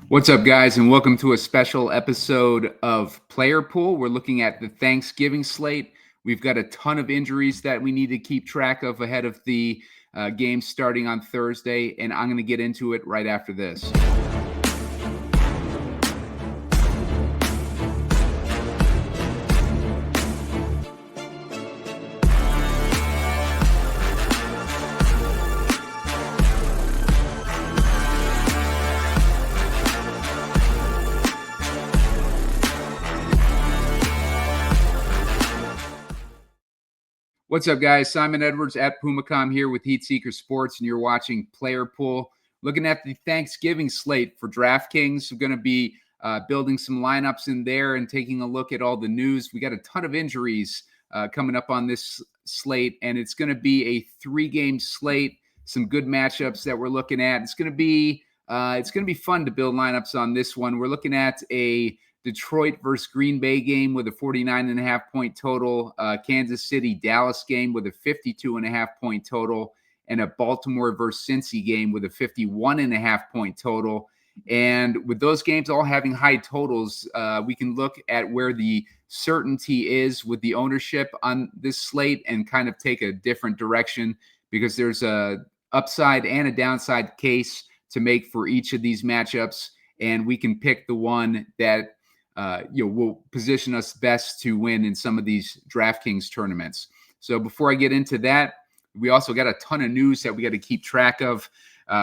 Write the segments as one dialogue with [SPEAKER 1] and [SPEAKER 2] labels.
[SPEAKER 1] What's up, guys, and welcome to a special episode of Player Pool. We're looking at the Thanksgiving slate. We've got a ton of injuries that we need to keep track of ahead of the game starting on Thursday, and I'm going to get into it right after this. What's up, guys? Simon Edwards at PumaCom here with Heatseeker Sports, and you're watching Player Pool. Looking at the Thanksgiving slate for DraftKings. We're going to be building some lineups in there and taking a look at all the news. We got a ton of injuries coming up on this slate, and it's going to be a 3-game slate. Some good matchups that we're looking at. It's going to be fun to build lineups on this one. We're looking at a Detroit versus Green Bay game with a 49.5 point total, Kansas City Dallas game with a 52.5 point total, and a Baltimore versus Cincy game with a 51.5 point total. And with those games all having high totals, we can look at where the certainty is with the ownership on this slate and kind of take a different direction, because there's a upside and a downside case to make for each of these matchups, and we can pick the one that will position us best to win in some of these DraftKings tournaments. So before I get into that, we also got a ton of news that we got to keep track of,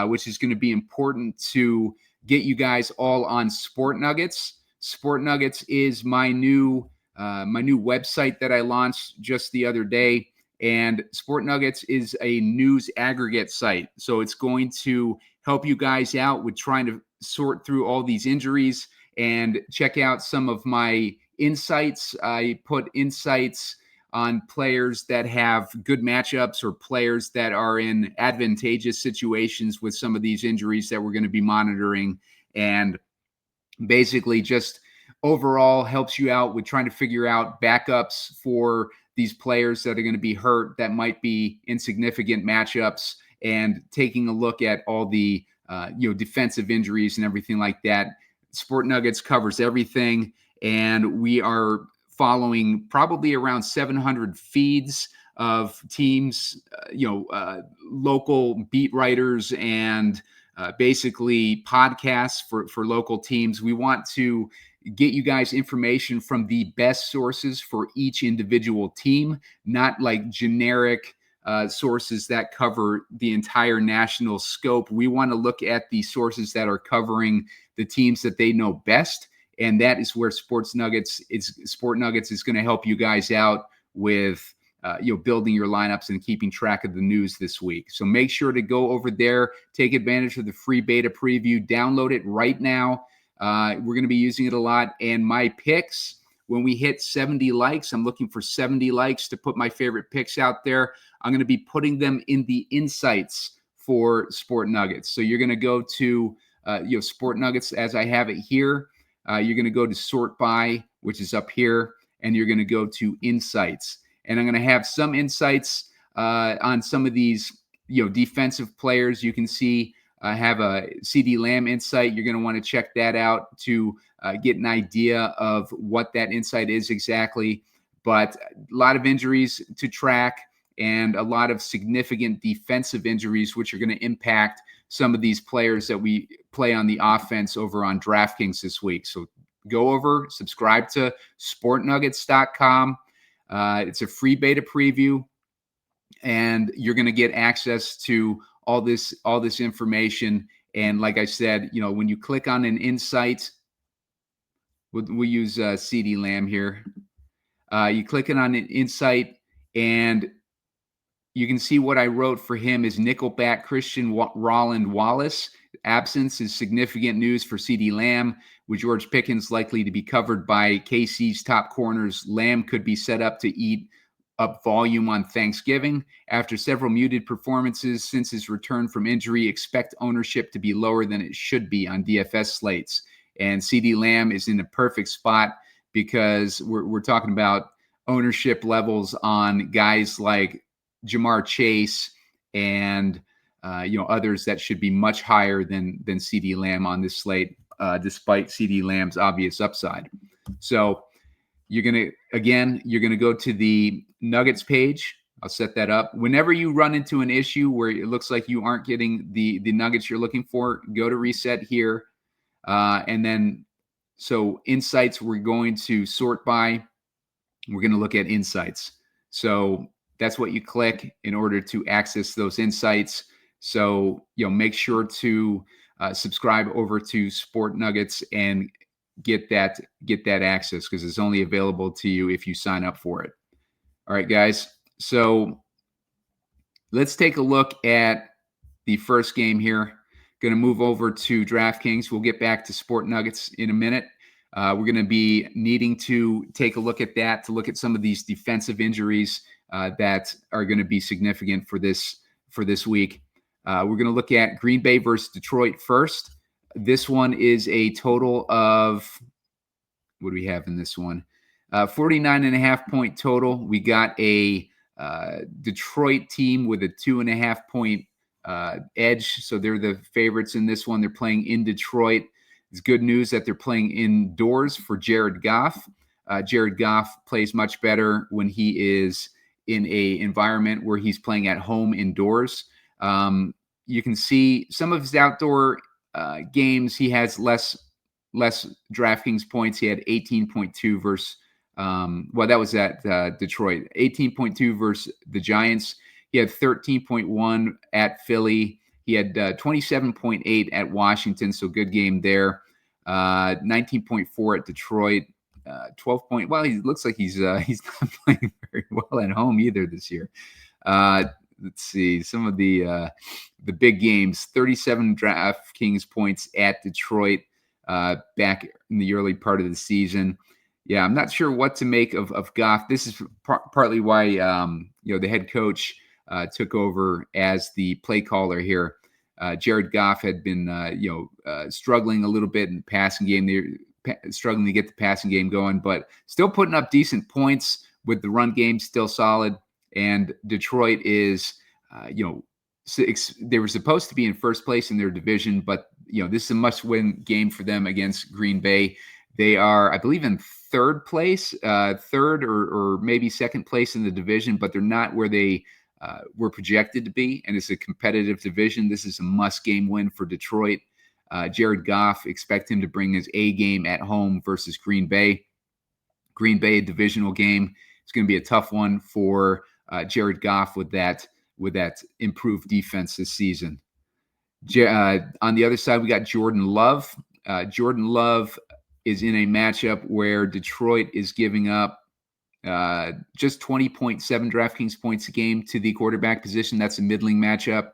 [SPEAKER 1] which is going to be important to get you guys all on Sport Nuggets. Sport Nuggets is my new website that I launched just the other day, and Sport Nuggets is a news aggregate site. So it's going to help you guys out with trying to sort through all these injuries and check out some of my insights. I put insights on players that have good matchups or players that are in advantageous situations with some of these injuries that we're going to be monitoring, and basically just overall helps you out with trying to figure out backups for these players that are going to be hurt that might be insignificant matchups, and taking a look at all the defensive injuries and everything like that. Sport Nuggets covers everything, and we are following probably around 700 feeds of teams, local beat writers, and basically podcasts for local teams. We want to get you guys information from the best sources for each individual team, not like generic sources that cover the entire national scope. We want to look at the sources that are covering the teams that they know best, and that is where Sport Nuggets is going to help you guys out with building your lineups and keeping track of the news this week. So make sure to go over there, take advantage of the free beta preview, download it right now. We're going to be using it a lot, and my picks, when we hit 70 likes, I'm looking for 70 likes to put my favorite picks out there. I'm going to be putting them in the insights for Sport Nuggets. So you're going to go to Sport Nuggets as I have it here. You're going to go to sort by, which is up here, and you're going to go to insights. And I'm going to have some insights on some of these defensive players. You can see I have a CeeDee Lamb insight. You're going to want to check that out to get an idea of what that insight is exactly. But a lot of injuries to track, and a lot of significant defensive injuries, which are going to impact some of these players that we play on the offense over on DraftKings this week. So go over, subscribe to sportnuggets.com. It's a free beta preview, and you're going to get access to all this information. And like I said, when you click on an insight, we'll use CeeDee Lamb here. You click it on an insight, and you can see what I wrote for him is Nickelback Christian Roland Wallace. Absence is significant news for CeeDee Lamb, with George Pickens likely to be covered by KC's top corners. Lamb could be set up to eat up volume on Thanksgiving. After several muted performances since his return from injury, expect ownership to be lower than it should be on DFS slates. And CeeDee Lamb is in a perfect spot, because we're talking about ownership levels on guys like Ja'Marr Chase and others that should be much higher than CeeDee Lamb on this slate. despite CeeDee Lamb's obvious upside. So you're going to go to the Nuggets page. I'll set that up. Whenever you run into an issue where it looks like you aren't getting the nuggets you're looking for, go to reset here. And then, so insights, we're going to sort by. We're going to look at insights. So that's what you click in order to access those insights. So, make sure to subscribe over to Sport Nuggets and get that access, because it's only available to you if you sign up for it. All right, guys. So let's take a look at the first game here. Going to move over to DraftKings. We'll get back to Sport Nuggets in a minute. We're going to be needing to take a look at that, to look at some of these defensive injuries that are going to be significant for this week. We're going to look at Green Bay versus Detroit first. This one is a total of, what do we have in this one? 49.5 point total. We got a Detroit team with a 2.5 point edge. So they're the favorites in this one. They're playing in Detroit. It's good news that they're playing indoors for Jared Goff. Jared Goff plays much better when he is in a environment where he's playing at home indoors. You can see some of his outdoor games. He has less DraftKings points. He had 18.2 versus that was at Detroit. 18.2 versus the Giants. He had 13.1 at Philly. He had 27.8 at Washington, so good game there. 19.4 at Detroit. 12 point. Well, he looks like he's not playing very well at home either this year. Let's see some of the big games. 37 DraftKings points at Detroit back in the early part of the season. Yeah, I'm not sure what to make of Goff. This is partly why the head coach took over as the play caller here. Jared Goff had been struggling a little bit in the passing game. They're struggling to get the passing game going, but still putting up decent points with the run game still solid. And Detroit is, they were supposed to be in first place in their division, but this is a must-win game for them against Green Bay. They are, I believe, in third place, third or maybe second place in the division, but they're not where they were projected to be, and it's a competitive division. This is a must-game win for Detroit. Jared Goff, expect him to bring his A game at home versus Green Bay. Green Bay, a divisional game. It's going to be a tough one for Jared Goff with that improved defense this season. On the other side, we got Jordan Love. Jordan Love is in a matchup where Detroit is giving up just 20.7 DraftKings points a game to the quarterback position. That's a middling matchup.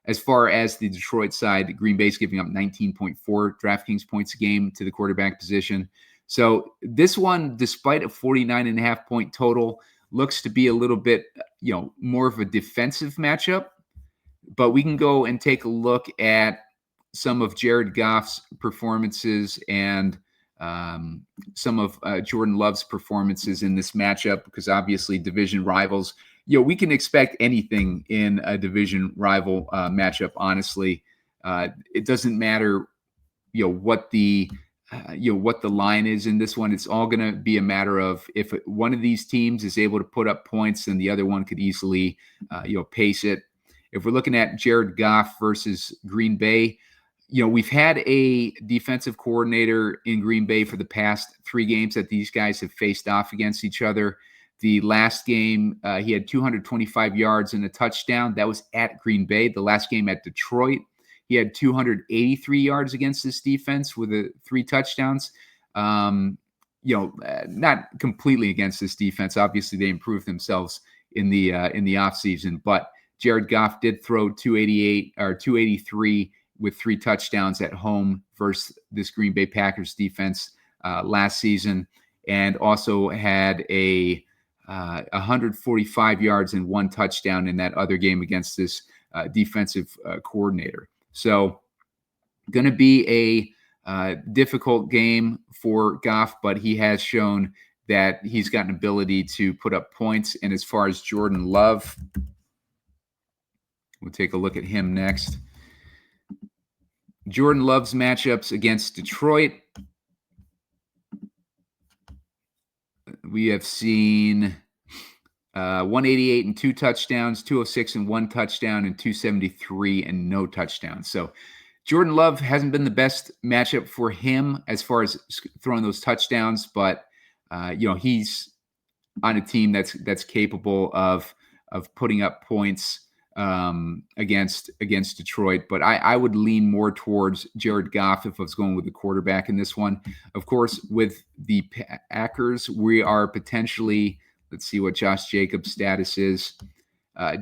[SPEAKER 1] As far as the Detroit side, Green Bay's giving up 19.4 DraftKings points a game to the quarterback position. So this one, despite a 49.5 point total, looks to be a little bit, more of a defensive matchup. But we can go and take a look at some of Jared Goff's performances and some of Jordan Love's performances in this matchup, because obviously division rivals, we can expect anything in a division rival matchup. Honestly, it doesn't matter, what the line is in this one. It's all going to be a matter of if one of these teams is able to put up points, then the other one could easily, pace it. If we're looking at Jared Goff versus Green Bay, we've had a defensive coordinator in Green Bay for the past 3 games that these guys have faced off against each other. The last game, he had 225 yards and a touchdown. That was at Green Bay. The last game at Detroit, he had 283 yards against this defense with 3 touchdowns. Not completely against this defense. Obviously, they improved themselves in the offseason. But Jared Goff did throw 283 with 3 touchdowns at home versus this Green Bay Packers defense last season, and also had a 145 yards and 1 touchdown in that other game against this defensive coordinator. So going to be a difficult game for Goff, but he has shown that he's got an ability to put up points. And as far as Jordan Love, we'll take a look at him next. Jordan Love's matchups against Detroit. We have seen 188 and 2 touchdowns, 206 and 1 touchdown, and 273 and no touchdowns. So Jordan Love hasn't been the best matchup for him as far as throwing those touchdowns, but he's on a team that's capable of putting up points against Detroit. But I would lean more towards Jared Goff if I was going with the quarterback in this one. Of course, with the Packers, we are potentially, let's see what Josh Jacobs' status is.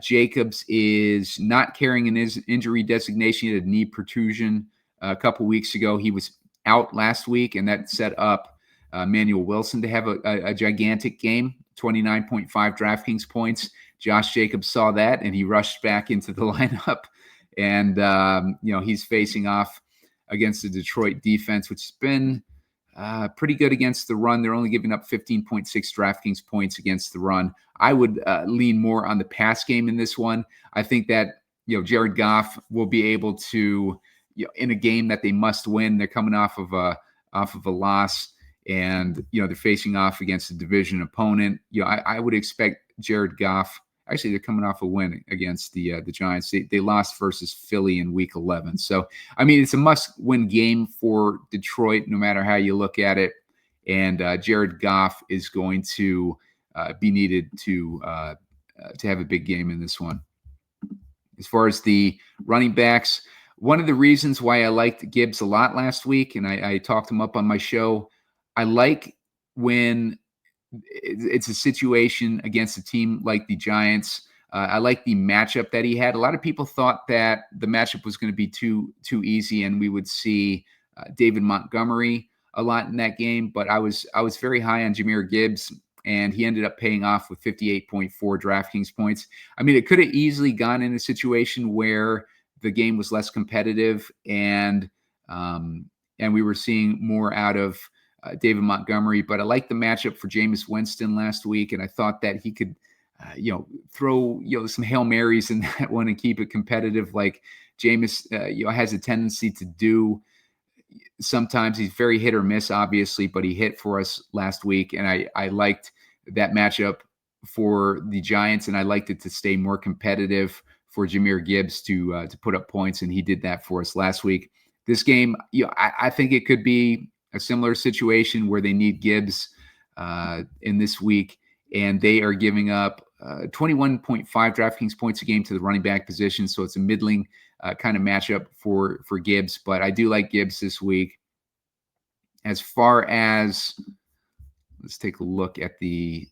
[SPEAKER 1] Jacobs is not carrying an injury designation. He had a knee protrusion a couple weeks ago. He was out last week, and that set up Manuel Wilson to have a gigantic game, 29.5 DraftKings points. Josh Jacobs saw that, and he rushed back into the lineup. And, he's facing off against the Detroit defense, which has been pretty good against the run. They're only giving up 15.6 DraftKings points against the run. I would lean more on the pass game in this one. I think that, Jared Goff will be able to, in a game that they must win, they're coming off of a loss, and, they're facing off against a division opponent. I would expect Jared Goff. Actually, they're coming off a win against the Giants. They lost versus Philly in Week 11. So, it's a must-win game for Detroit, no matter how you look at it. And Jared Goff is going to be needed to have a big game in this one. As far as the running backs, one of the reasons why I liked Gibbs a lot last week, and I talked him up on my show, I like when it's a situation against a team like the Giants. I like the matchup that he had. A lot of people thought that the matchup was going to be too easy, and we would see David Montgomery a lot in that game. But I was very high on Jahmyr Gibbs, and he ended up paying off with 58.4 DraftKings points. It could have easily gone in a situation where the game was less competitive, and we were seeing more out of David Montgomery, but I like the matchup for Jameis Winston last week, and I thought that he could, throw some Hail Marys in that one and keep it competitive, like Jameis, has a tendency to do. Sometimes he's very hit or miss, obviously, but he hit for us last week, and I liked that matchup for the Giants, and I liked it to stay more competitive for Jahmyr Gibbs to put up points, and he did that for us last week. This game, I think it could be a similar situation where they need Gibbs in this week, and they are giving up 21.5 DraftKings points a game to the running back position. So it's a middling kind of matchup for Gibbs, but I do like Gibbs this week. As far as, let's take a look at the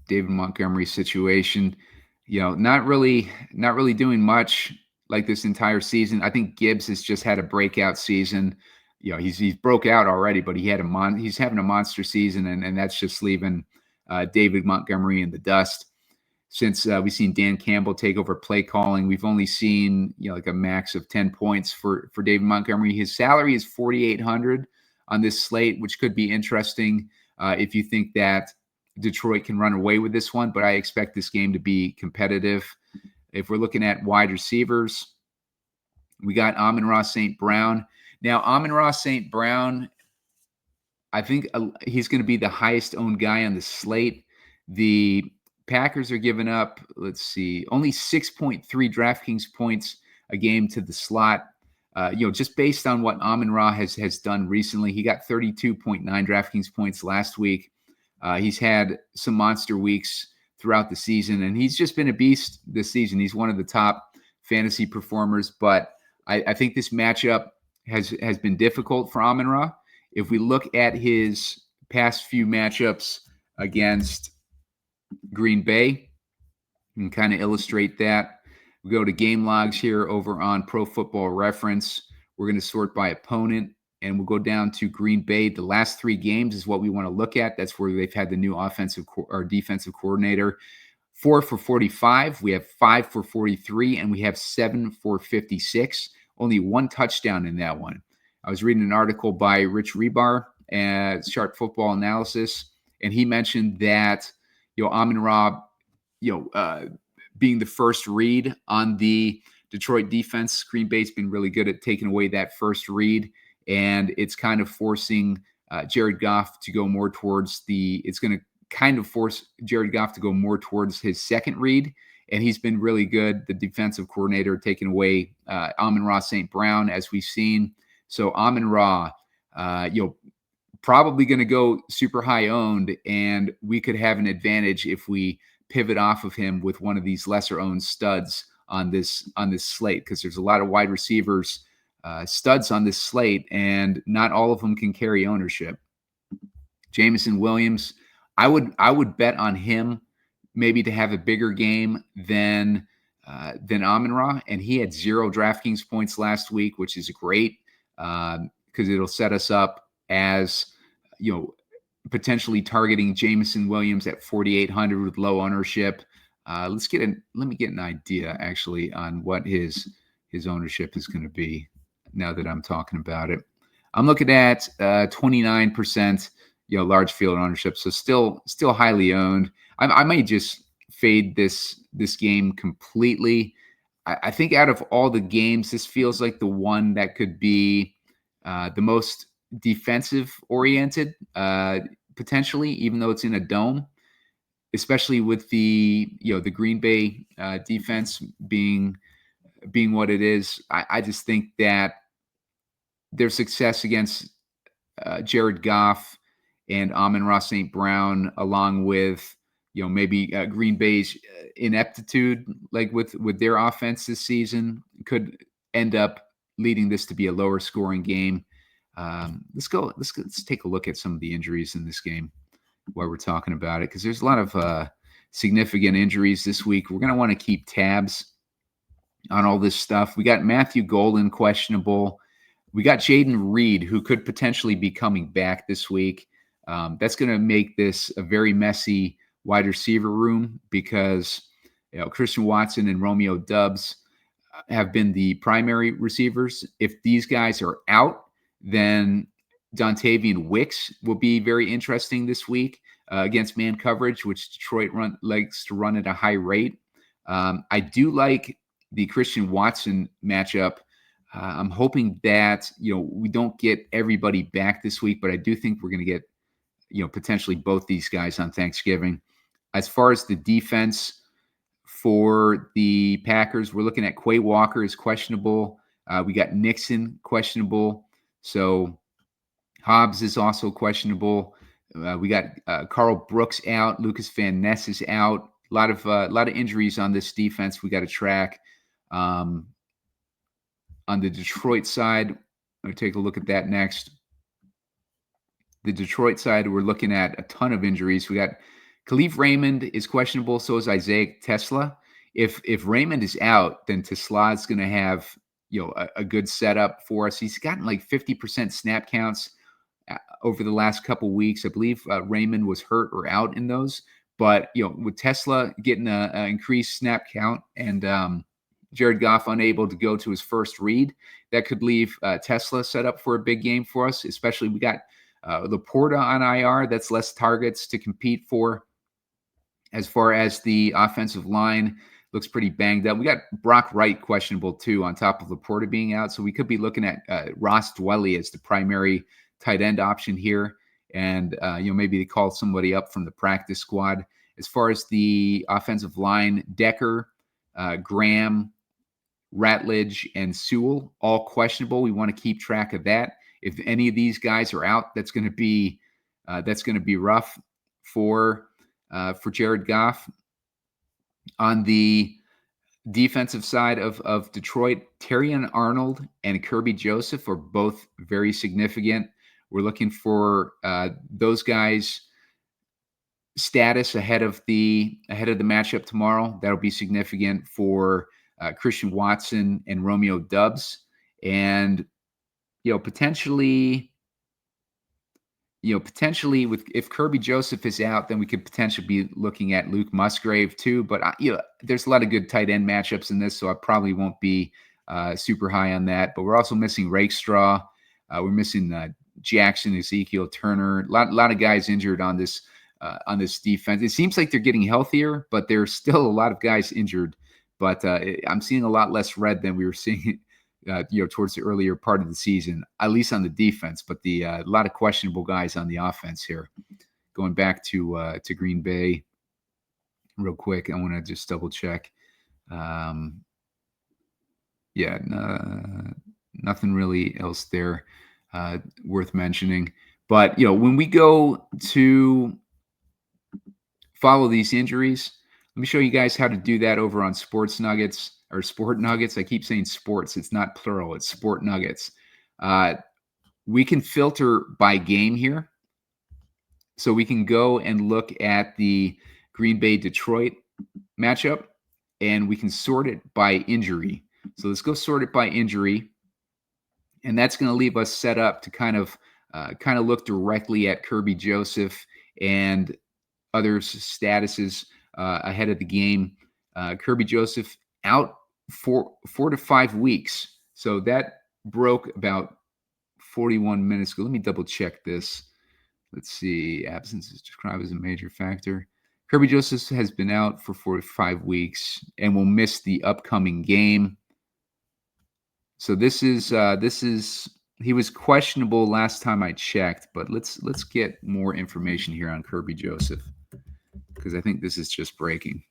[SPEAKER 1] David Montgomery situation. Not really doing much like this entire season. I think Gibbs has just had a breakout season. He's broke out already, but he's having a monster season, and that's just leaving David Montgomery in the dust. Since we've seen Dan Campbell take over play calling, we've only seen like a max of 10 points for David Montgomery. His salary is $4,800 on this slate, which could be interesting if you think that Detroit can run away with this one, but I expect this game to be competitive. If we're looking at wide receivers, we got Amon-Ra St. Brown. Now, Amon-Ra St. Brown, I think he's going to be the highest owned guy on the slate. The Packers are giving up, only 6.3 DraftKings points a game to the slot. Just based on what Amon-Ra has done recently. He got 32.9 DraftKings points last week. He's had some monster weeks throughout the season, and he's just been a beast this season. He's one of the top fantasy performers, but I think this matchup has been difficult for Amon-Ra. If we look at his past few matchups against Green Bay, and kind of illustrate that, we go to game logs here over on Pro Football Reference. We're going to sort by opponent, and we'll go down to Green Bay. The last 3 games is what we want to look at. That's where they've had the new offensive or defensive coordinator. 4 for 45. We have 5 for 43, and we have 7 for 56. Only 1 touchdown in that one. I was reading an article by Rich Rebar at Sharp Football Analysis, and he mentioned that Amon-Ra, being the first read on the Detroit defense. Green Bay's been really good at taking away that first read, and it's kind of forcing Jared Goff to go more towards it's going to kind of force Jared Goff to go more towards his second read, and he's been really good. The defensive coordinator taking away Amon-Ra St. Brown, as we've seen. So Amon-Ra, probably going to go super high owned, and we could have an advantage if we pivot off of him with one of these lesser owned studs on this slate, because there's a lot of wide receivers studs on this slate, and not all of them can carry ownership. Jameson Williams, I would bet on him maybe to have a bigger game than Amon-Ra, and he had 0 DraftKings points last week, which is great because it'll set us up as potentially targeting Jameson Williams at 4,800 with low ownership. Let me get an idea actually on what his ownership is going to be now that I'm talking about it. I'm looking at 29%, large field ownership. So still highly owned. I may just fade this game completely. I think out of all the games, this feels like the one that could be the most defensive oriented, potentially, even though it's in a dome, especially with the Green Bay defense being what it is. I just think that their success against Jared Goff and Amon-Ra St. Brown, along with maybe Green Bay's ineptitude, like with their offense this season, could end up leading this to be a lower scoring game. Let's take a look at some of the injuries in this game while we're talking about it, because there's a lot of significant injuries this week. We're going to want to keep tabs on all this stuff. We got Matthew Golden questionable. We got Jaden Reed, who could potentially be coming back this week. That's going to make this a very messy wide receiver room, because Christian Watson and Romeo Doubs have been the primary receivers. If these guys are out, then Dontavian Wicks will be very interesting this week against man coverage, which Detroit likes to run at a high rate. I do like the Christian Watson matchup. I'm hoping that we don't get everybody back this week, but I do think we're going to get potentially both these guys on Thanksgiving. As far as the defense for the Packers, we're looking at Quay Walker is questionable. We got Nixon questionable. So Hobbs is also questionable. We got Carl Brooks out. Lucas Van Ness is out. A lot of injuries on this defense we got to track. On the Detroit side, I'll take a look at that next. The Detroit side, we're looking at a ton of injuries. We got Khalif Raymond is questionable. So is Isaiah Tesla. If Raymond is out, then Tesla is going to have a good setup for us. He's gotten like 50% snap counts over the last couple weeks. I believe Raymond was hurt or out in those. But with Tesla getting an increased snap count and Jared Goff unable to go to his first read, that could leave Tesla set up for a big game for us. Especially we got Laporta on IR. That's less targets to compete for. As far as the offensive line, looks pretty banged up. We got Brock Wright questionable too, on top of Laporta being out. So we could be looking at Ross Dwelley as the primary tight end option here. And, maybe they call somebody up from the practice squad. As far as the offensive line, Decker, Graham, Ratledge, and Sewell, all questionable. We want to keep track of that. If any of these guys are out, that's going to be rough for Jared Goff. On the defensive side of Detroit, Terrion Arnold and Kirby Joseph are both very significant. We're looking for those guys' status ahead of the matchup tomorrow. That'll be significant for Christian Watson and Romeo Doubs, and potentially if Kirby Joseph is out, then we could potentially be looking at Luke Musgrave too. But there's a lot of good tight end matchups in this, so I probably won't be super high on that. But we're also missing Rakestraw. We're missing Jackson, Ezekiel Turner. A lot of guys injured on this defense. It seems like they're getting healthier, but there's still a lot of guys injured but I'm seeing a lot less red than we were seeing, towards the earlier part of the season, at least on the defense. But a lot of questionable guys on the offense here. Going back to Green Bay real quick, I want to just double check. Nothing really else there worth mentioning. But, when we go to follow these injuries, let me show you guys how to do that over on Sports Nuggets or Sport Nuggets. I keep saying sports. It's not plural. It's Sport Nuggets. We can filter by game here. So we can go and look at the Green Bay-Detroit matchup, and we can sort it by injury. So let's go sort it by injury. And that's going to leave us set up to kind of look directly at Kirby Joseph and others' statuses ahead of the game. Kirby Joseph out for 4 to 5 weeks. So that broke about 41 minutes ago. Let me double check this. Let's see. Absence is described as a major factor. Kirby Joseph has been out for 4 to 5 weeks and will miss the upcoming game. So this is he was questionable last time I checked, but let's get more information here on Kirby Joseph, because I think this is just breaking.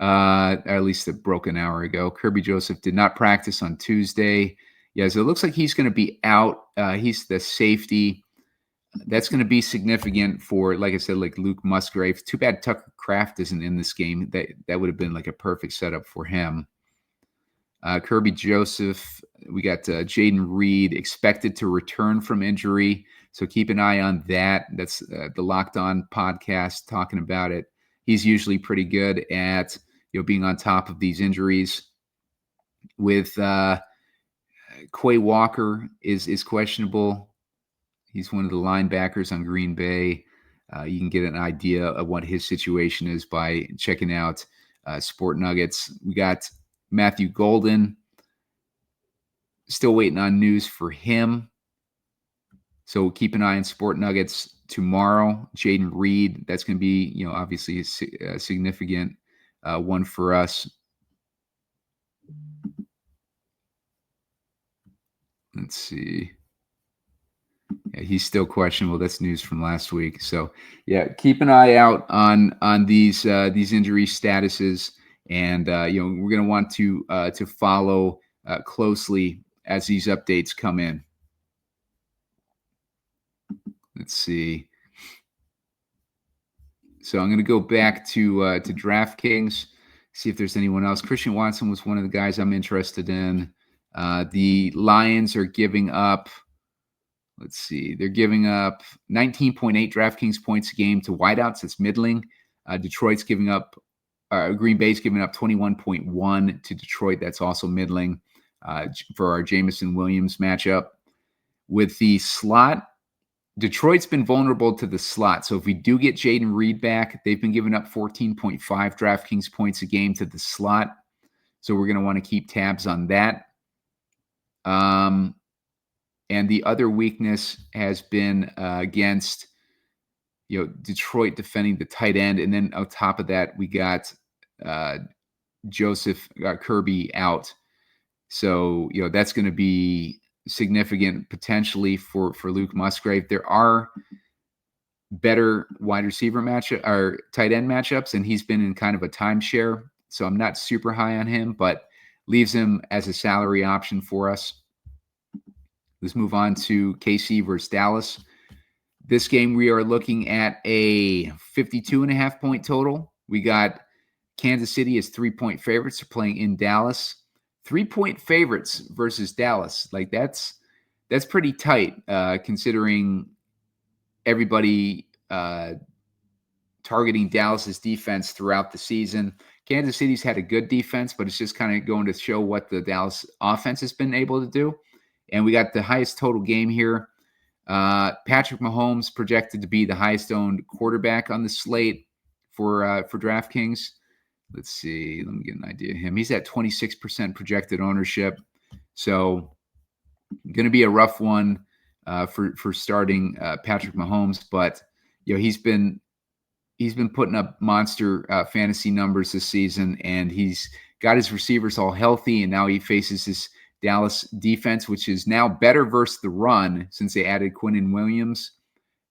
[SPEAKER 1] At least it broke an hour ago. Kirby Joseph did not practice on Tuesday. Yeah, so it looks like he's going to be out. He's the safety. That's going to be significant for, like I said, like Luke Musgrave. Too bad Tucker Kraft isn't in this game. That would have been like a perfect setup for him. Kirby Joseph, we got Jaden Reed expected to return from injury. So keep an eye on that. That's the Locked On podcast talking about it. He's usually pretty good at being on top of these injuries. With Quay Walker is questionable. He's one of the linebackers on Green Bay. You can get an idea of what his situation is by checking out Sport Nuggets. We got Matthew Golden. Still waiting on news for him. So keep an eye on Sport Nuggets tomorrow. Jaden Reed, that's going to be, obviously a significant one for us. Let's see. Yeah, he's still questionable. That's news from last week. So yeah, keep an eye out on these injury statuses, and we're going to want to follow closely as these updates come in. Let's see. So I'm going to go back to DraftKings, see if there's anyone else. Christian Watson was one of the guys I'm interested in. The Lions are giving up. Let's see. They're giving up 19.8 DraftKings points a game to wideouts. It's middling. Detroit's giving up. Green Bay's giving up 21.1 to Detroit. That's also middling for our Jameson Williams matchup. With the slot, Detroit's been vulnerable to the slot. So if we do get Jaden Reed back, they've been giving up 14.5 DraftKings points a game to the slot. So we're going to want to keep tabs on that. And the other weakness has been against, Detroit defending the tight end. And then on top of that, we got Kirby out. So, that's going to be significant potentially for Luke Musgrave. There are better wide receiver matchup or tight end matchups, and he's been in kind of a timeshare. So I'm not super high on him, but leaves him as a salary option for us. Let's move on to KC versus Dallas. This game, we are looking at a 52.5 point total. We got Kansas City as 3-point favorites. They're playing in Dallas. 3-point favorites versus Dallas. Like that's pretty tight, considering everybody targeting Dallas's defense throughout the season. Kansas City's had a good defense, but it's just kind of going to show what the Dallas offense has been able to do. And we got the highest total game here. Patrick Mahomes projected to be the highest owned quarterback on the slate for DraftKings. Let's see. Let me get an idea of him. He's at 26% projected ownership. So going to be a rough one for starting Patrick Mahomes. But, he's been putting up monster fantasy numbers this season, and he's got his receivers all healthy, and now he faces this Dallas defense, which is now better versus the run since they added Quinnen Williams,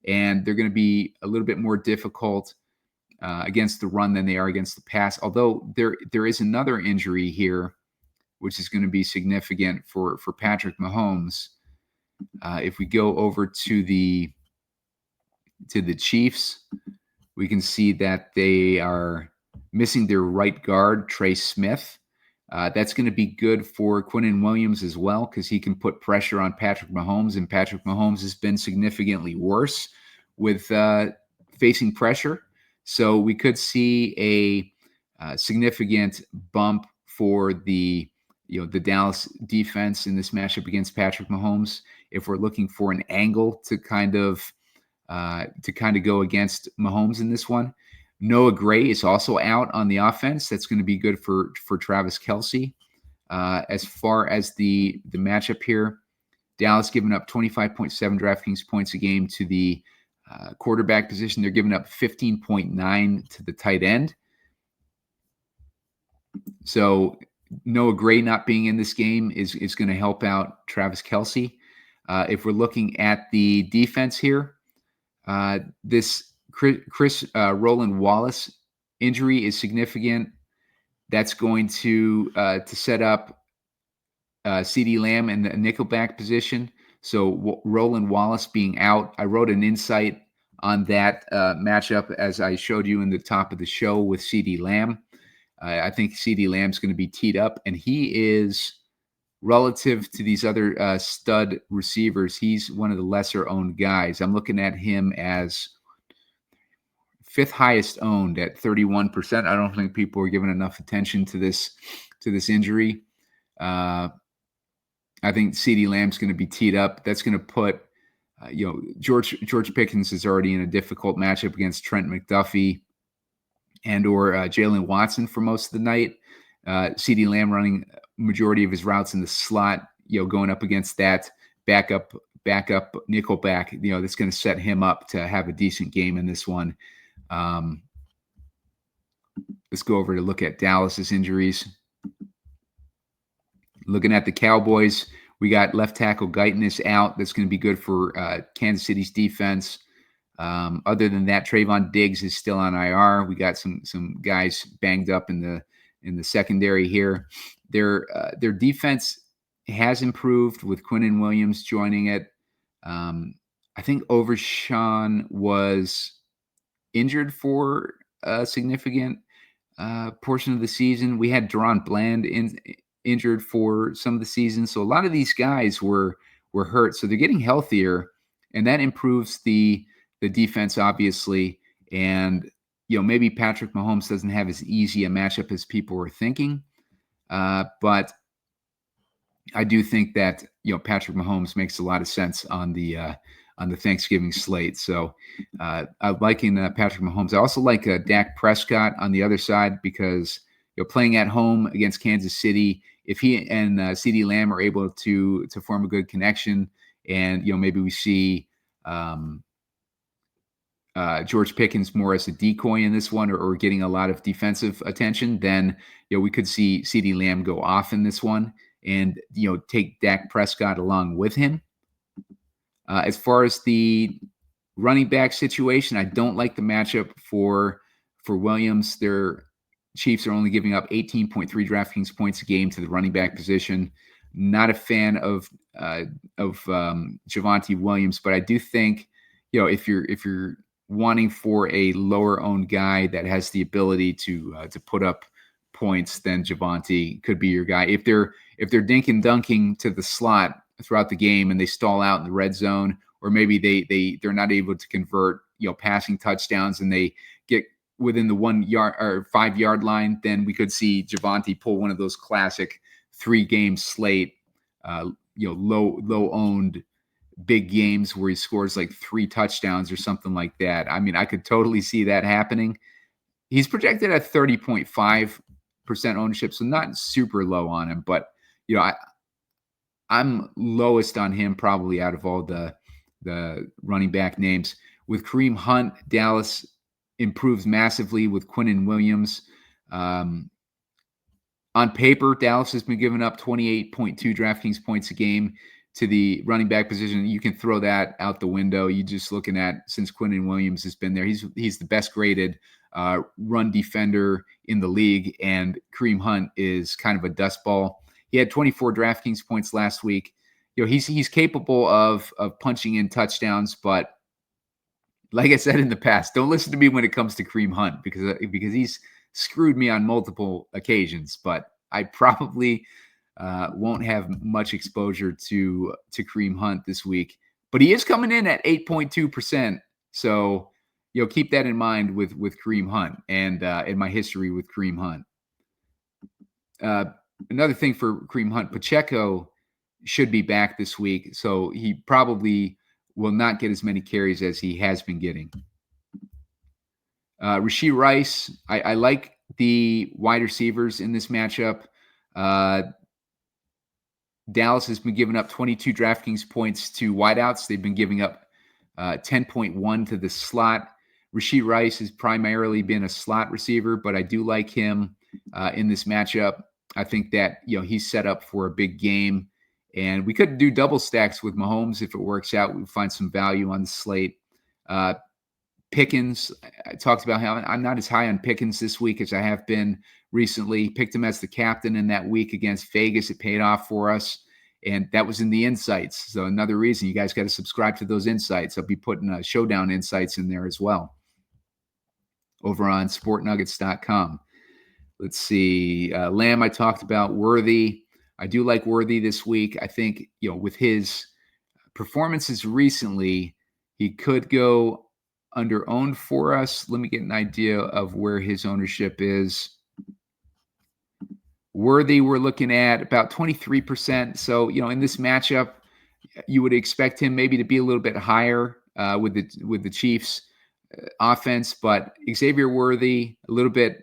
[SPEAKER 1] and they're going to be a little bit more difficult against the run than they are against the pass. Although there is another injury here, which is going to be significant for Patrick Mahomes. If we go over to the Chiefs, we can see that they are missing their right guard, Trey Smith. That's going to be good for Quinnen Williams as well because he can put pressure on Patrick Mahomes, and Patrick Mahomes has been significantly worse with facing pressure. So we could see a significant bump for the Dallas defense in this matchup against Patrick Mahomes. If we're looking for an angle to kind of go against Mahomes in this one, Noah Gray is also out on the offense. That's going to be good for Travis Kelce. As far as the matchup here, Dallas giving up 25.7 DraftKings points a game to the quarterback position. They're giving up 15.9 to the tight end. So Noah Gray not being in this game is going to help out Travis Kelce. If we're looking at the defense here, this Chris Roland Wallace injury is significant. That's going to set up CeeDee Lamb in the nickelback position. So Roland Wallace being out, I wrote an insight on that matchup as I showed you in the top of the show with CeeDee Lamb. I think CeeDee Lamb's going to be teed up, and he is, relative to these other stud receivers, he's one of the lesser owned guys. I'm looking at him as fifth highest owned at 31%. I don't think people are giving enough attention to this injury. I think CeeDee Lamb's going to be teed up. That's going to put, George Pickens is already in a difficult matchup against Trent McDuffie and or Jalen Watson for most of the night. CeeDee Lamb running majority of his routes in the slot, going up against that backup nickel back, that's going to set him up to have a decent game in this one. Let's go over to look at Dallas's injuries. Looking at the Cowboys, we got left tackle Guyton is out. That's going to be good for Kansas City's defense. Other than that, Trayvon Diggs is still on IR. We got some guys banged up in the secondary here. Their defense has improved with Quinnen Williams joining it. I think Overshawn was injured for a significant portion of the season. We had Deron Bland injured for some of the season. So a lot of these guys were hurt. So they're getting healthier, and that improves the defense, obviously. And, maybe Patrick Mahomes doesn't have as easy a matchup as people were thinking. But I do think that, Patrick Mahomes makes a lot of sense on the Thanksgiving slate. So I'm liking Patrick Mahomes. I also like Dak Prescott on the other side because, playing at home against Kansas City, if he and CeeDee Lamb are able to form a good connection, and maybe we see George Pickens more as a decoy in this one, or getting a lot of defensive attention, then we could see CeeDee Lamb go off in this one, and take Dak Prescott along with him. As far as the running back situation, I don't like the matchup for Williams. Their Chiefs are only giving up 18.3 DraftKings points a game to the running back position. Not a fan of Javonte Williams, but I do think if you're wanting for a lower owned guy that has the ability to put up points, then Javonte could be your guy. If they're dink and dunking to the slot throughout the game and they stall out in the red zone, or maybe they're not able to convert passing touchdowns and they get within the 1 yard or 5 yard line, then we could see Javonte pull one of those classic 3-game slate, low owned big games where he scores like 3 touchdowns or something like that. I mean, I could totally see that happening. He's projected at 30.5% ownership, so not super low on him, but I'm lowest on him probably out of all the running back names. With Kareem Hunt, Dallas improves massively with Quinnen Williams. On paper, Dallas has been giving up 28.2 DraftKings points a game to the running back position. You can throw that out the window. You just looking at, since Quinnen Williams has been there, he's the best graded run defender in the league, and Kareem Hunt is kind of a dust ball. He had 24 DraftKings points last week. He's capable of punching in touchdowns, but like I said in the past, don't listen to me when it comes to Kareem Hunt because he's screwed me on multiple occasions. But I probably won't have much exposure to Kareem Hunt this week. But he is coming in at 8.2%. So keep that in mind with Kareem Hunt and in my history with Kareem Hunt. Another thing for Kareem Hunt, Pacheco should be back this week, so he probably will not get as many carries as he has been getting. Rashee Rice, I like the wide receivers in this matchup. Dallas has been giving up 22 DraftKings points to wideouts. They've been giving up 10.1 to the slot. Rashee Rice has primarily been a slot receiver, but I do like him in this matchup. I think that he's set up for a big game, and we could do double stacks with Mahomes if it works out. We'll find some value on the slate. Pickens, I talked about how I'm not as high on Pickens this week as I have been recently. Picked him as the captain in that week against Vegas. It paid off for us, and that was in the insights. So another reason you guys got to subscribe to those insights. I'll be putting Showdown insights in there as well over on sportnuggets.com. Let's see. Lamb, I talked about. Worthy. I do like Worthy this week. I think, with his performances recently, he could go under owned for us. Let me get an idea of where his ownership is. Worthy, we're looking at about 23%. So, in this matchup, you would expect him maybe to be a little bit higher with the Chiefs offense, but Xavier Worthy, a little bit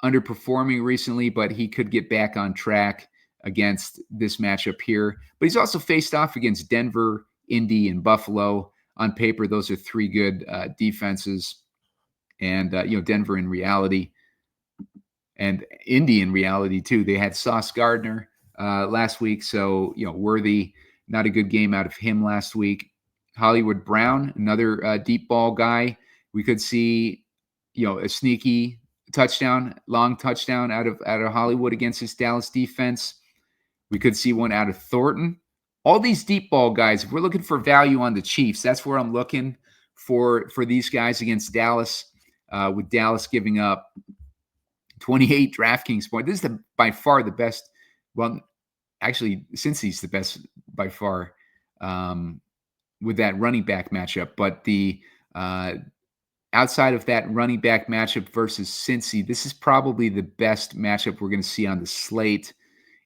[SPEAKER 1] underperforming recently, but he could get back on track against this matchup here. But he's also faced off against Denver, Indy, and Buffalo. On paper, those are three good defenses. And, Denver in reality and Indy in reality too. They had Sauce Gardner last week. So, Worthy, not a good game out of him last week. Hollywood Brown, another deep ball guy. We could see, a sneaky long touchdown out of Hollywood against this Dallas defense. We could see one out of Thornton. All these deep ball guys, if we're looking for value on the Chiefs, that's where I'm looking for these guys against Dallas, with Dallas giving up 28 DraftKings points. This is by far the best. Well, actually, Cincy's the best by far with that running back matchup. But the outside of that running back matchup versus Cincy, this is probably the best matchup we're going to see on the slate.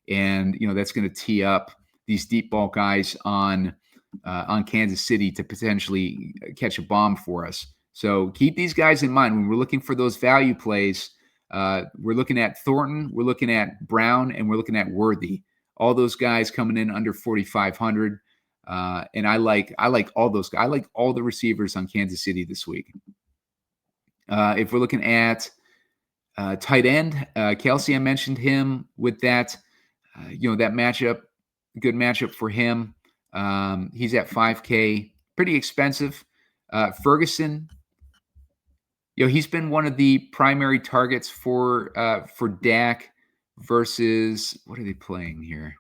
[SPEAKER 1] And, that's going to tee up these deep ball guys on Kansas City to potentially catch a bomb for us. So keep these guys in mind when we're looking for those value plays. We're looking at Thornton, we're looking at Brown, and we're looking at Worthy. All those guys coming in under 4,500. And I like all those guys. I like all the receivers on Kansas City this week. If we're looking at tight end, Kelce, I mentioned him with that. That matchup, good matchup for him. He's at 5K, pretty expensive. Ferguson, he's been one of the primary targets for Dak versus, what are they playing here?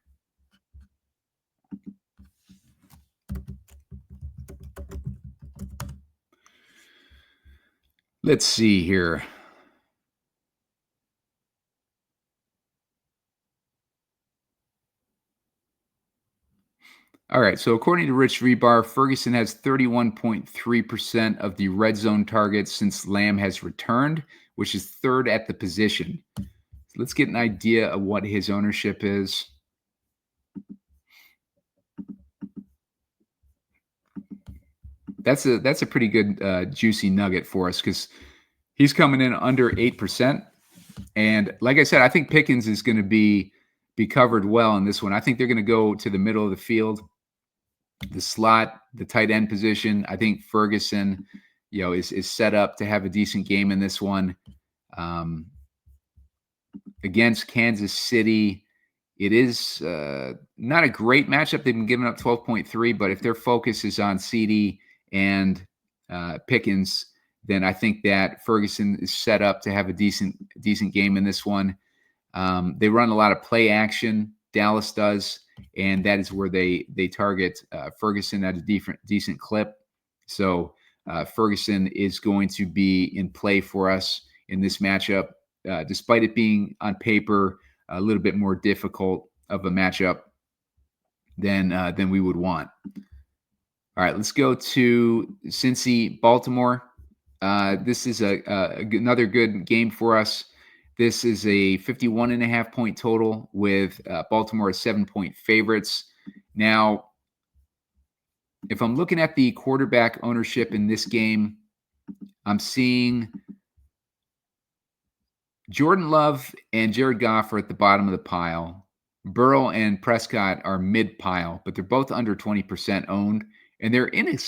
[SPEAKER 1] Let's see here. All right, so according to Rich Rebar, Ferguson has 31.3% of the red zone targets since Lamb has returned, which is third at the position. So let's get an idea of what his ownership is. That's a pretty good juicy nugget for us because he's coming in under 8%. And like I said, I think Pickens is going to be covered well in this one. I think they're going to go to the middle of the field. The slot, the tight end position. I think Ferguson, is set up to have a decent game in this one. against Kansas City. It is not a great matchup. They've been giving up 12.3, but if their focus is on CeeDee and Pickens, then I think that Ferguson is set up to have a decent game in this one. They run a lot of play action. Dallas does, and that is where they target Ferguson at a decent clip. So Ferguson is going to be in play for us in this matchup, despite it being on paper a little bit more difficult of a matchup than we would want. All right, let's go to Cincy, Baltimore. This is another good game for us. This is a 51.5 point total with Baltimore as 7-point favorites. Now, if I'm looking at the quarterback ownership in this game, I'm seeing Jordan Love and Jared Goff are at the bottom of the pile. Burrow and Prescott are mid-pile, but they're both under 20% owned, and they're in a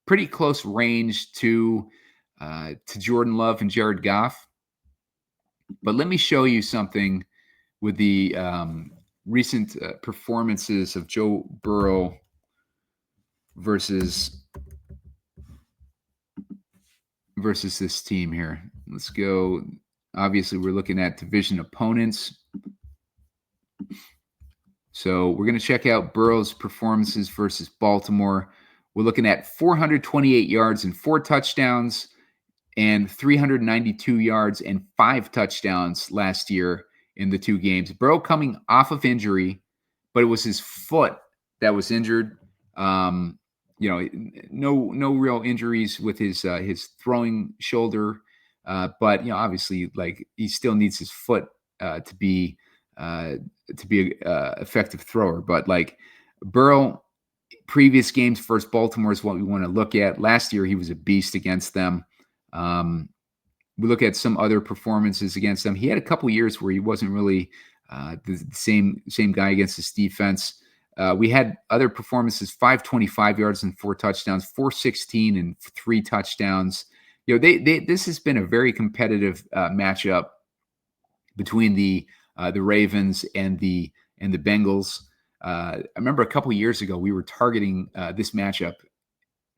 [SPEAKER 1] pretty close range to Jordan Love and Jared Goff. But let me show you something with the recent performances of Joe Burrow versus this team here. Let's go. Obviously, we're looking at division opponents. So we're going to check out Burrow's performances versus Baltimore. We're looking at 428 yards and 4 touchdowns and 392 yards and 5 touchdowns last year in the 2 games. Burrow coming off of injury, but it was his foot that was injured. No real injuries with his throwing shoulder, but obviously, like, he still needs his foot to be a effective thrower. But like Burrow, previous games versus Baltimore is what we want to look at. Last year, he was a beast against them. We look at some other performances against them. He had a couple years where he wasn't really the same guy against this defense. We had other performances: 525 yards and 4 touchdowns, 416 and 3 touchdowns. This has been a very competitive matchup between the Ravens and the Bengals. I remember a couple years ago we were targeting this matchup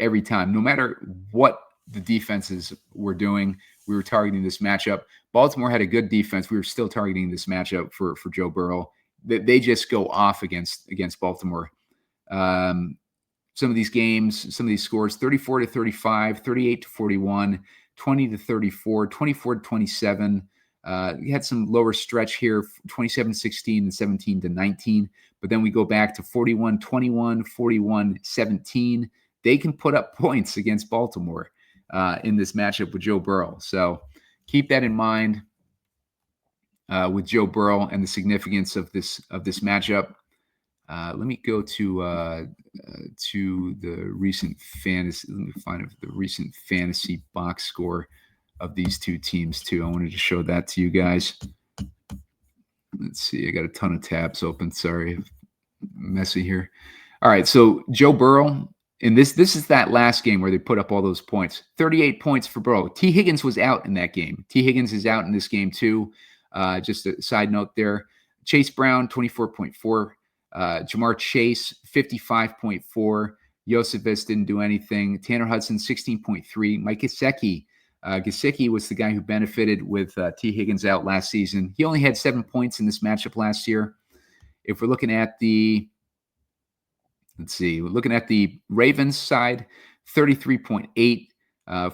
[SPEAKER 1] every time, no matter what the defenses were doing. We were targeting this matchup. Baltimore had a good defense. We were still targeting this matchup for Joe Burrow. They just go off against Baltimore. Some of these games, some of these scores: 34-35, 38-41, 20-34, 24-27. You had some lower stretch here, 27-16 and 17-19. But then we go back to 41-21, 41-17. They can put up points against Baltimore in this matchup with Joe Burrow. So keep that in mind with Joe Burrow and the significance of this matchup. Let me go to the recent fantasy. Let me find the recent fantasy box score of these two teams too. I wanted to show that to you guys. Let's see. I got a ton of tabs open. Sorry, messy here. All right. So Joe Burrow, and this is that last game where they put up all those points. 38 points for Burrow. T. Higgins was out in that game. T. Higgins is out in this game too. Just a side note there. Chase Brown, 24.4. Jamar Chase, 55.4. Josephus didn't do anything. Tanner Hudson, 16.3. Mike Gesicki. Gesicki was the guy who benefited with T. Higgins out last season. He only had 7 points in this matchup last year. If we're looking at we're looking at the Ravens side, 33.8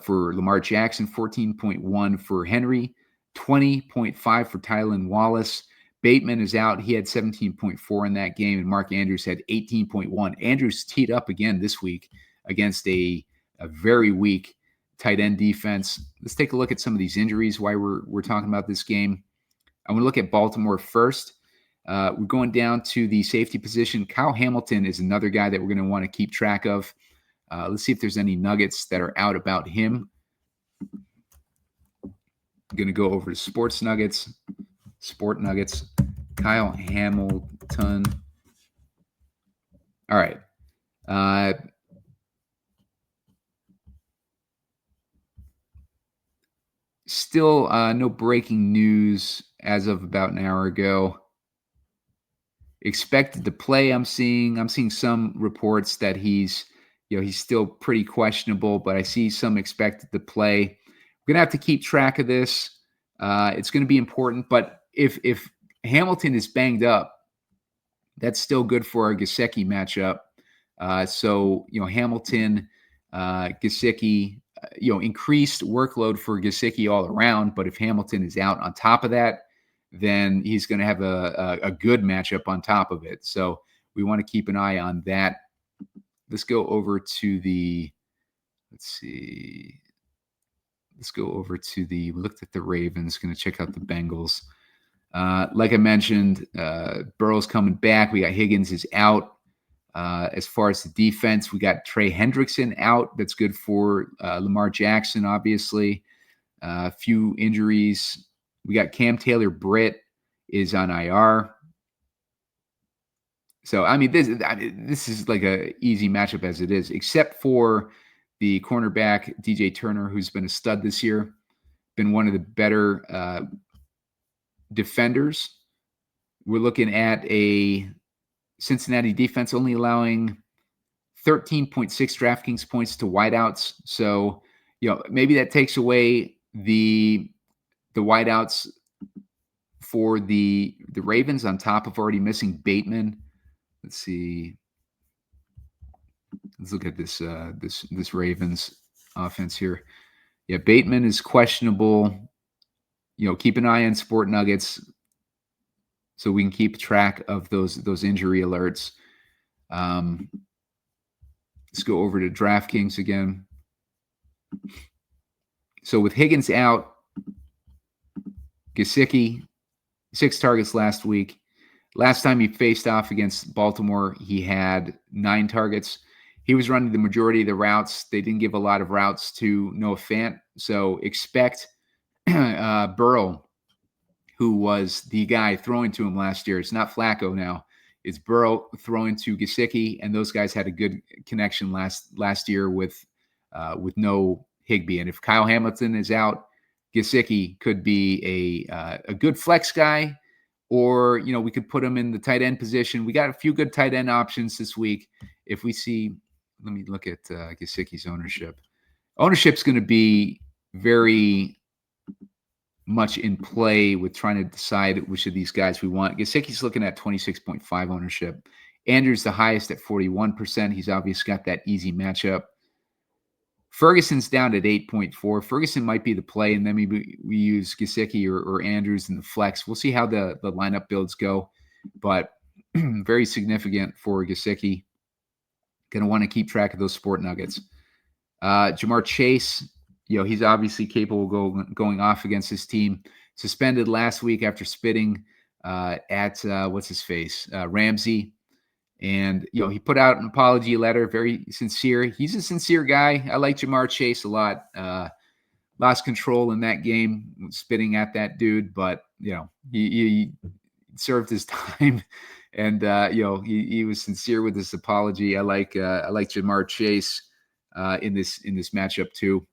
[SPEAKER 1] for Lamar Jackson, 14.1 for Henry, 20.5 for Tylan Wallace. Bateman is out. He had 17.4 in that game, and Mark Andrews had 18.1. Andrews teed up again this week against a very weak tight end defense. Let's take a look at some of these injuries, why we're talking about this game. I want to look at Baltimore first. We're going down to the safety position. Kyle Hamilton is another guy that we're going to want to keep track of. Let's see if there's any nuggets that are out about him. I'm going to go over to Sport Nuggets. Kyle Hamilton. All right. Still no breaking news as of about an hour ago. Expected to play. I'm seeing some reports that he's still pretty questionable, but I see some expected to play. We're gonna have to keep track of this. It's going to be important, but if Hamilton is banged up, that's still good for our Gesicki matchup. So Hamilton, Gesicki, increased workload for Gesicki all around. But if Hamilton is out on top of that, then he's going to have a good matchup on top of it. So we want to keep an eye on that. Let's go over to the. Let's see. Let's go over to the. We looked at the Ravens. Going to check out the Bengals. Like I mentioned, Burrow's coming back. We got Higgins is out. As far as the defense, we got Trey Hendrickson out. That's good for Lamar Jackson, obviously. A few injuries. We got Cam Taylor-Britt is on IR. So, this is like a easy matchup as it is, except for the cornerback, DJ Turner, who's been a stud this year, been one of the better defenders. We're looking at a Cincinnati defense only allowing 13.6 DraftKings points to wideouts. So, maybe that takes away the wideouts for the Ravens on top of already missing Bateman. Let's see. Let's look at this Ravens offense here. Yeah, Bateman is questionable. Keep an eye on Sport Nuggets so we can keep track of those injury alerts. Let's go over to DraftKings again. So with Higgins out, Gesicki, 6 targets last week. Last time he faced off against Baltimore, he had 9 targets. He was running the majority of the routes. They didn't give a lot of routes to Noah Fant. So expect Burrow, who was the guy throwing to him last year. It's not Flacco now. It's Burrow throwing to Gesicki, and those guys had a good connection last year with no Higbee. And if Kyle Hamilton is out, Gesicki could be a good flex guy, or we could put him in the tight end position. We got a few good tight end options this week. If we see, let me look at Gesicki's ownership. Ownership's going to be very much in play with trying to decide which of these guys we want. Gesicki's looking at 26.5 ownership. Andrews the highest at 41%. He's obviously got that easy matchup. Ferguson's down at 8.4. Ferguson might be the play, and then maybe we use Gesicki or Andrews in the flex. We'll see how the lineup builds go, but very significant for Gesicki. Going to want to keep track of those Sport Nuggets. Ja'Marr Chase, he's obviously capable of going off against his team. Suspended last week after spitting at what's his face, Ramsey. And, he put out an apology letter, very sincere. He's a sincere guy. I like Ja'Marr Chase a lot. Lost control in that game, spitting at that dude, but, he served his time. And, he was sincere with his apology. I like Ja'Marr Chase in this matchup too.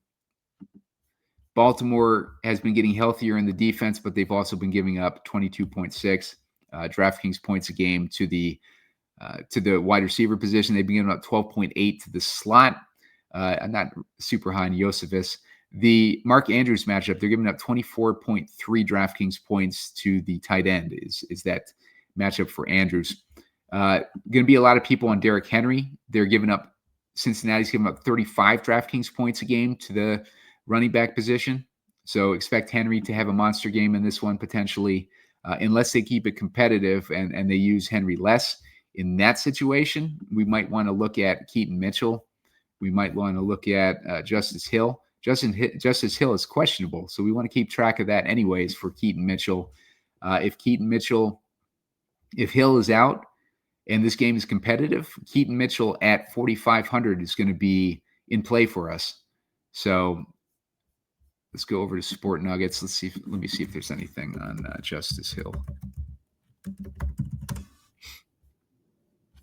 [SPEAKER 1] Baltimore has been getting healthier in the defense, but they've also been giving up 22.6 DraftKings points a game to the wide receiver position. They've been giving up 12.8 to the slot. I'm not super high on Josephus. The Mark Andrews matchup, they're giving up 24.3 DraftKings points to the tight end is that matchup for Andrews. Going to be a lot of people on Derrick Henry. Cincinnati's giving up 35 DraftKings points a game to the running back position. So expect Henry to have a monster game in this one potentially, unless they keep it competitive and they use Henry less. In that situation, we might want to look at Keaton Mitchell. We might want to look at Justice Hill. Justice Hill is questionable, so we want to keep track of that anyways for Keaton Mitchell. If Hill is out and this game is competitive, Keaton Mitchell at 4,500 is going to be in play for us. So let's go over to Sport Nuggets. Let me see if there's anything on Justice Hill.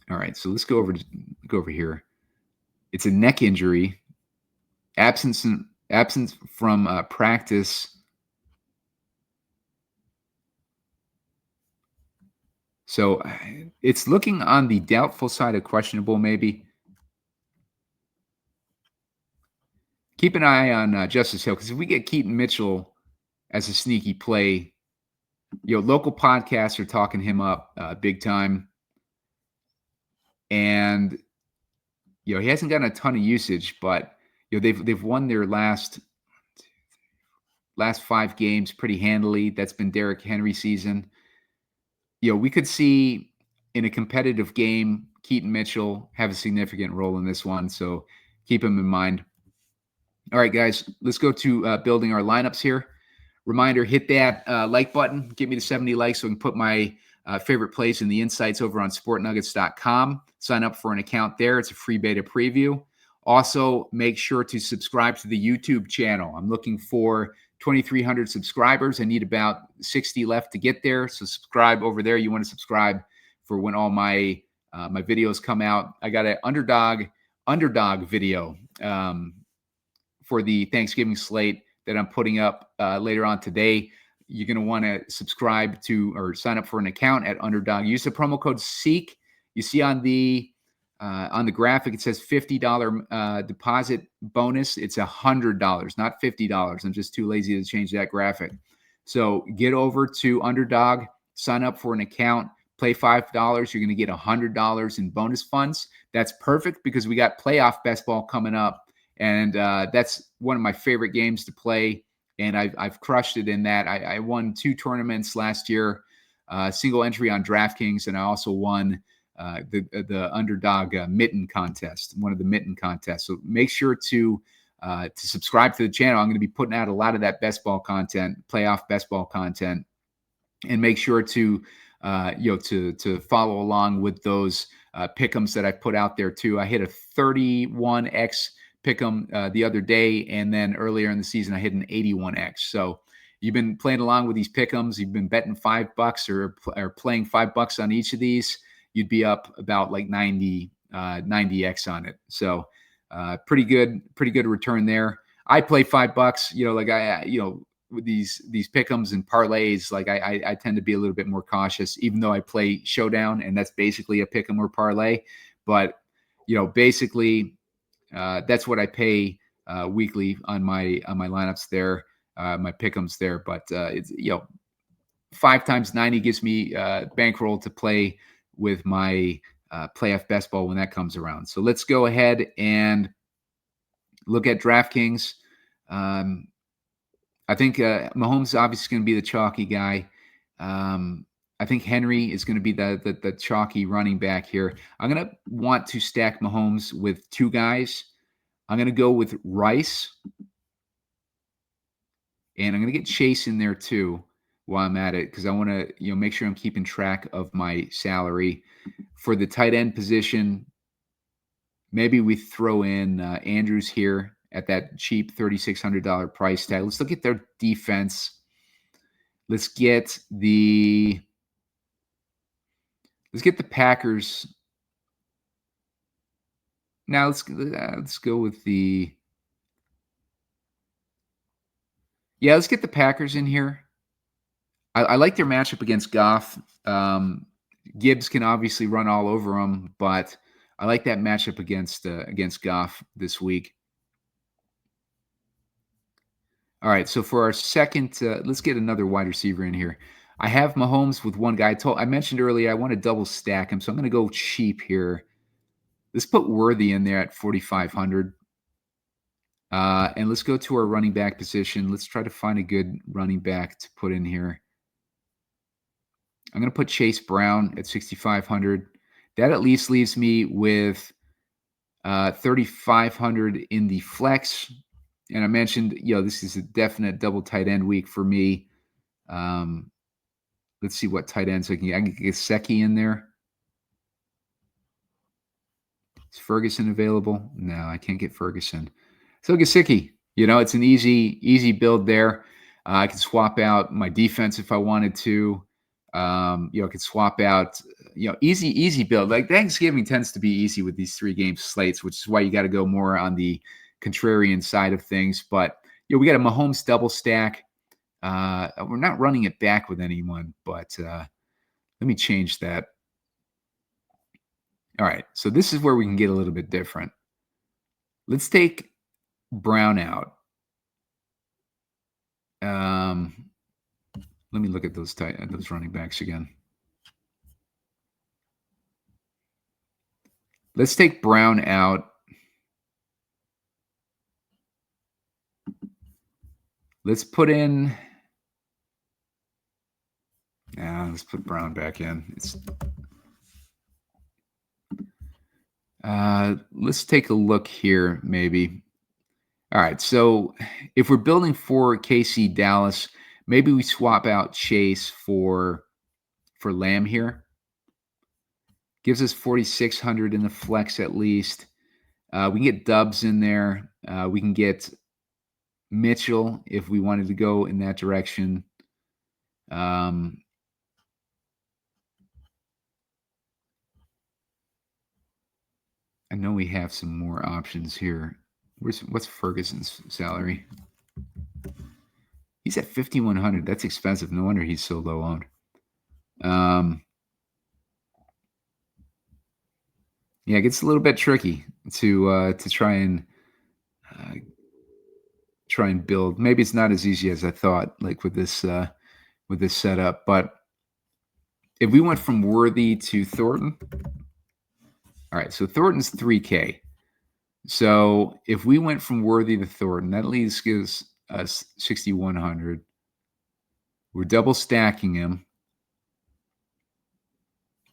[SPEAKER 1] All right, so let's go over here. It's a neck injury, absence from practice So it's looking on the doubtful side of questionable, maybe. Keep an eye on Justice Hill, because if we get Keaton Mitchell as a sneaky play, local podcasts are talking him up big time. And, he hasn't gotten a ton of usage, but, they've won their last 5 games pretty handily. That's been Derrick Henry season. We could see in a competitive game, Keaton Mitchell have a significant role in this one. So keep him in mind. All right, guys, let's go to building our lineups here. Reminder, hit that like button. Get me to 70 likes so I can put my favorite plays in the insights over on sportnuggets.com. Sign up for an account there. It's a free beta preview. Also, make sure to subscribe to the YouTube channel. I'm looking for 2,300 subscribers. I need about 60 left to get there. So subscribe over there. You want to subscribe for when all my my videos come out. I got an underdog video for the Thanksgiving slate that I'm putting up later on today. You're going to want to subscribe to or sign up for an account at Underdog. Use the promo code SEEK. You see on the graphic, it says $50 deposit bonus. It's $100, not $50. I'm just too lazy to change that graphic. So get over to Underdog, sign up for an account, play $5. You're going to get $100 in bonus funds. That's perfect because we got playoff best ball coming up. And that's one of my favorite games to play. And I've crushed it in that. I won 2 tournaments last year, single entry on DraftKings, and I also won the Underdog mitten contest, one of the mitten contests. So make sure to subscribe to the channel. I'm going to be putting out a lot of that best ball content, playoff best ball content, and make sure to to follow along with those pick'ems that I put out there too. I hit a 31x pick'em the other day, and then earlier in the season I hit an 81x. So you've been playing along with these pick'ems, you've been betting $5 or playing $5 on each of these, you'd be up about like 90x on it. So pretty good return there. I play $5, like with these pick'ems and parlays, like I tend to be a little bit more cautious, even though I play Showdown, and that's basically a pick'em or parlay. But basically that's what I pay weekly on my lineups there, my pick'ems there. But it's 5 times 90 gives me bankroll to play with my playoff best ball when that comes around. So let's go ahead and look at DraftKings. I think Mahomes obviously going to be the chalky guy. I think Henry is going to be the chalky running back here. I'm going to want to stack Mahomes with 2 guys. I'm going to go with Rice, and I'm going to get Chase in there too while I'm at it, because I want to make sure I'm keeping track of my salary. For the tight end position, maybe we throw in Andrews here at that cheap $3,600 price tag. Let's look at their defense. Let's get the Packers. Now let's go with the let's get the Packers in here. I like their matchup against Goff. Gibbs can obviously run all over them, but I like that matchup against Goff this week. All right, so for our second, let's get another wide receiver in here. I have Mahomes with one guy. I mentioned earlier I want to double stack him, so I'm going to go cheap here. Let's put Worthy in there at 4,500. And let's go to our running back position. Let's try to find a good running back to put in here. I'm going to put Chase Brown at 6,500. That at least leaves me with 3,500 in the flex. And I mentioned, this is a definite double tight end week for me. Let's see what tight ends I can get Gesicki in there. Is Ferguson available? No, I can't get Ferguson. So Gesicki, it's an easy build there. I can swap out my defense if I wanted to. I could swap out, easy build. Like Thanksgiving tends to be easy with these 3-game slates, which is why you got to go more on the contrarian side of things. But we got a Mahomes double stack. We're not running it back with anyone, but Let me change that. All right, so this is where we can get a little bit different. Let's take Brown out. Let me look at those running backs again. Let's take Brown out. Let's put in. Let's put Brown back in. Let's take a look here, maybe. All right, so if we're building for KC Dallas, maybe we swap out Chase for Lamb here. Gives us 4,600 in the flex at least. We can get Dubs in there. We can get Mitchell if we wanted to go in that direction. I know we have some more options here. What's Ferguson's salary? He's at 5,100. That's expensive. No wonder he's so low owned. Yeah, it gets a little bit tricky to try and build. Maybe it's not as easy as I thought, like with this setup. But if we went from Worthy to Thornton, all right. So Thornton's 3K. So if we went from Worthy to Thornton, that at least gives us 6,100. We're double stacking him.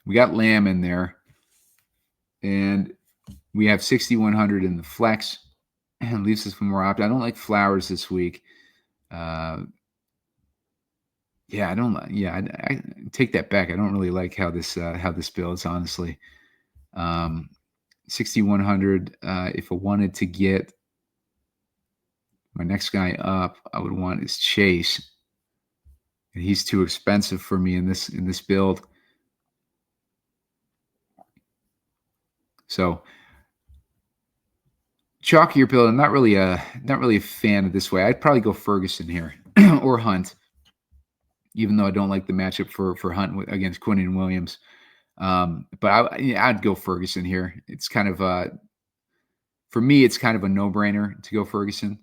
[SPEAKER 1] We got Lamb in there, and we have 6,100 in the flex, and leaves us with more options. I don't like Flowers this week. I don't. Yeah, I take that back. I don't really like how this builds, honestly. 6,100. If I wanted to get my next guy up, I would want is Chase, and he's too expensive for me in this build. So chalkier build. I'm not really a fan of this way. I'd probably go Ferguson here or Hunt, even though I don't like the matchup for Hunt against Quinnen Williams. But I'd go Ferguson here. It's kind of for me, it's kind of a no-brainer to go Ferguson.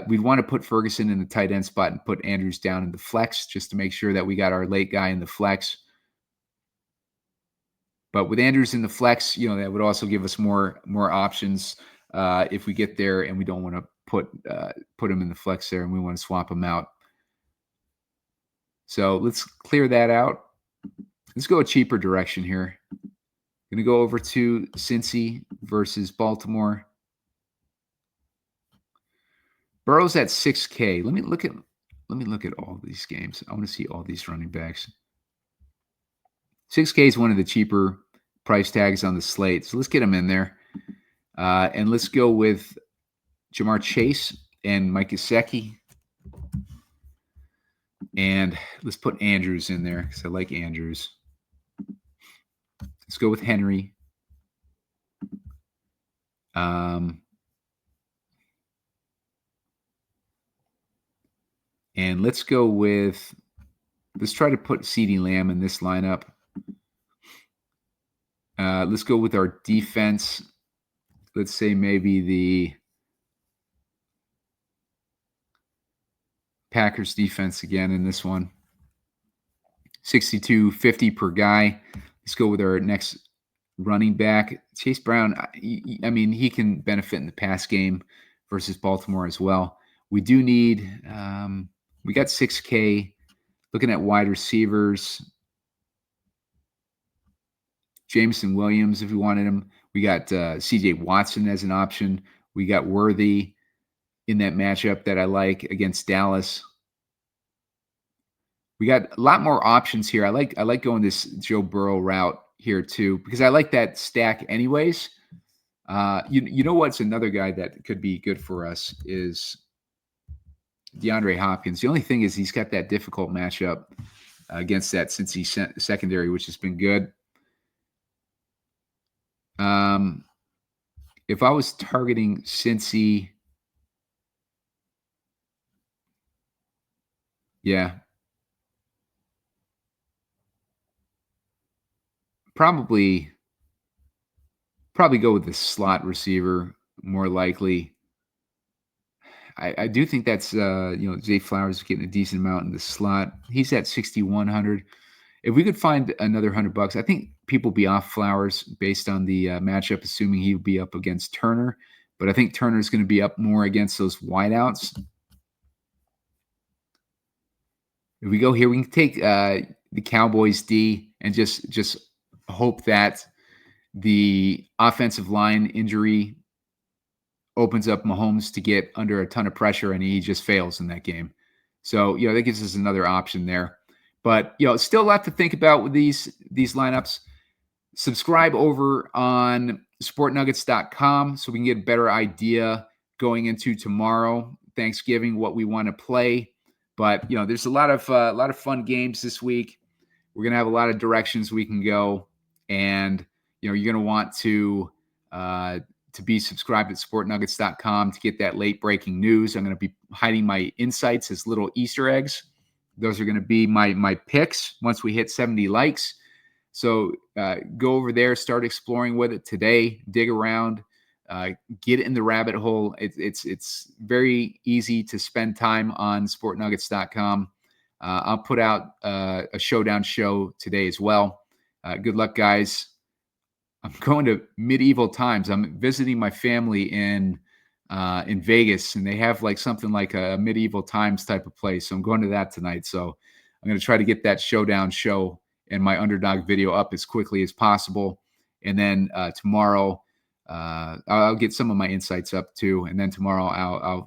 [SPEAKER 1] We'd want to put Ferguson in the tight end spot and put Andrews down in the flex just to make sure that we got our late guy in the flex. But with Andrews in the flex, that would also give us more options if we get there and we don't want to put him in the flex there and we want to swap him out. So let's clear that out. Let's go a cheaper direction here. Going to go over to Cincy versus Baltimore. Burrow's at 6K. Let me look at all these games. I want to see all these running backs. 6K is one of the cheaper price tags on the slate, so let's get him in there. And let's go with Ja'Marr Chase and Mike Gesicki. And let's put Andrews in there because I like Andrews. Let's go with Henry. And let's go with, let's try to put CeeDee Lamb in this lineup. Let's go with our defense. Let's say maybe the Packers defense again in this one. 62.50 per guy. Let's go with our next running back. Chase Brown, I mean, he can benefit in the pass game versus Baltimore as well. We do need, we got 6K. Looking at wide receivers, Jameson Williams, if we wanted him. We got CJ Watson as an option. We got Worthy in that matchup that I like against Dallas. We got a lot more options here. I like going this Joe Burrow route here too because I like that stack anyways. You know what's another guy that could be good for us is DeAndre Hopkins. The only thing is he's got that difficult matchup against that Cincy secondary, which has been good. If I was targeting Cincy, yeah. probably go with the slot receiver more likely. I do think that's Zay Flowers getting a decent amount in the slot. He's at 6,100. If we could find another $100, I think people be off Flowers based on the matchup, assuming he would be up against Turner. But I think Turner's going to be up more against those wideouts. If we go here, we can take the Cowboys D and just hope that the offensive line injury opens up Mahomes to get under a ton of pressure, and he just fails in that game. So, that gives us another option there. But, still a lot to think about with these lineups. Subscribe over on sportnuggets.com so we can get a better idea going into tomorrow, Thanksgiving, what we want to play. But, there's a lot of fun games this week. We're going to have a lot of directions we can go. And, you're going to want to be subscribed at sportnuggets.com to get that late breaking news. I'm going to be hiding my insights as little Easter eggs. Those are going to be my picks once we hit 70 likes. So go over there, start exploring with it today, dig around, get in the rabbit hole. It's very easy to spend time on sportnuggets.com. I'll put out a Showdown show today as well. Good luck, guys. I'm going to medieval times. I'm visiting my family in Vegas, and they have something like a medieval times type of place. So I'm going to that tonight. So I'm going to try to get that Showdown show and my underdog video up as quickly as possible. And then tomorrow, I'll get some of my insights up too. And then tomorrow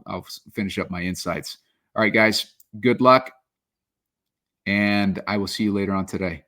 [SPEAKER 1] I'll finish up my insights. All right, guys, good luck. And I will see you later on today.